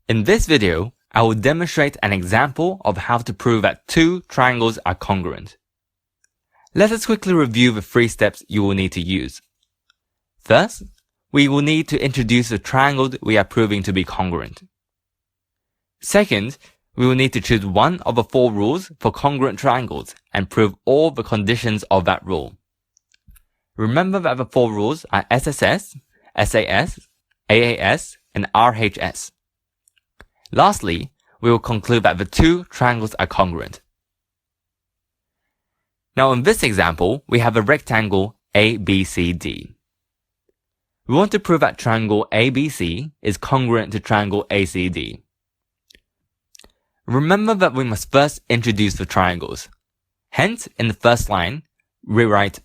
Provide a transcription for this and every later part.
In this video, I will demonstrate an example of how to prove that two triangles are congruent. Let us quickly review the 3 steps you will need to use. First, we will need to introduce the triangle we are proving to be congruent. Second, we will need to choose one of the 4 rules for congruent triangles and prove all the conditions of that rule. Remember that the 4 rules are SSS, SAS, AAS, and RHS. Lastly, we will conclude that the 2 triangles are congruent. Now in this example, we have a rectangle ABCD. We want to prove that triangle ABC is congruent to triangle ACD. Remember that we must first introduce the triangles. Hence, in the first line, we write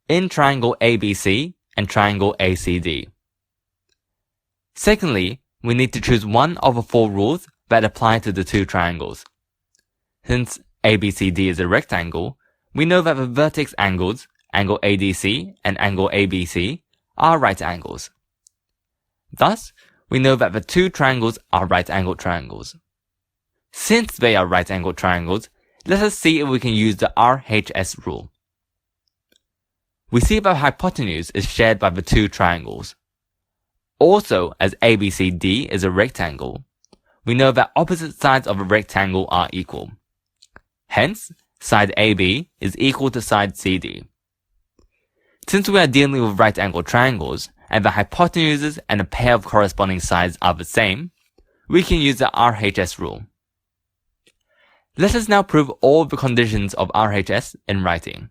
in triangle ABC and triangle ACD. Secondly, we need to choose one of the 4 rules that apply to the 2 triangles. Since ABCD is a rectangle, we know that the vertex angles, angle ADC and angle ABC, are right angles. Thus, we know that the 2 triangles are right-angled triangles. Since they are right-angled triangles, let us see if we can use the RHS rule. We see that hypotenuse is shared by the 2 triangles. Also, as ABCD is a rectangle, we know that opposite sides of a rectangle are equal. Hence, side AB is equal to side CD. Since we are dealing with right-angled triangles, and the hypotenuses and a pair of corresponding sides are the same, we can use the RHS rule. Let us now prove all the conditions of RHS in writing.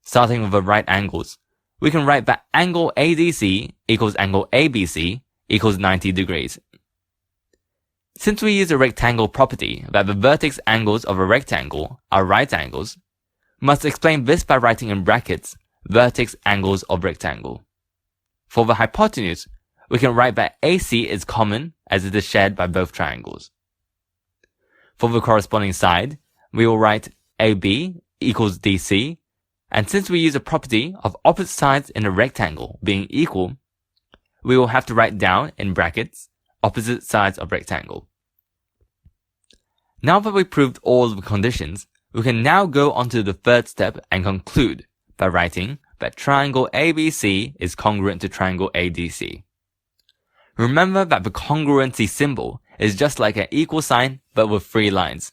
Starting with the right angles, we can write that angle ADC equals angle ABC equals 90 degrees. Since we use a rectangle property that the vertex angles of a rectangle are right angles, we must explain this by writing in brackets vertex angles of rectangle. For the hypotenuse, we can write that AC is common as it is shared by both triangles. For the corresponding side, we will write AB equals DC, and since we use a property of opposite sides in a rectangle being equal, we will have to write down in brackets opposite sides of rectangle. Now that we proved all of the conditions, we can now go on to the 3rd step and conclude by writing that triangle ABC is congruent to triangle ADC. Remember that the congruency symbol is just like an equal sign but with 3 lines.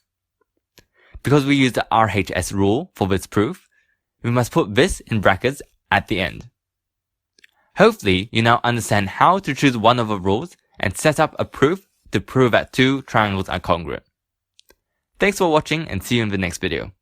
Because we use the RHS rule for this proof, we must put this in brackets at the end. Hopefully, you now understand how to choose one of the rules and set up a proof to prove that 2 triangles are congruent. Thanks for watching and see you in the next video.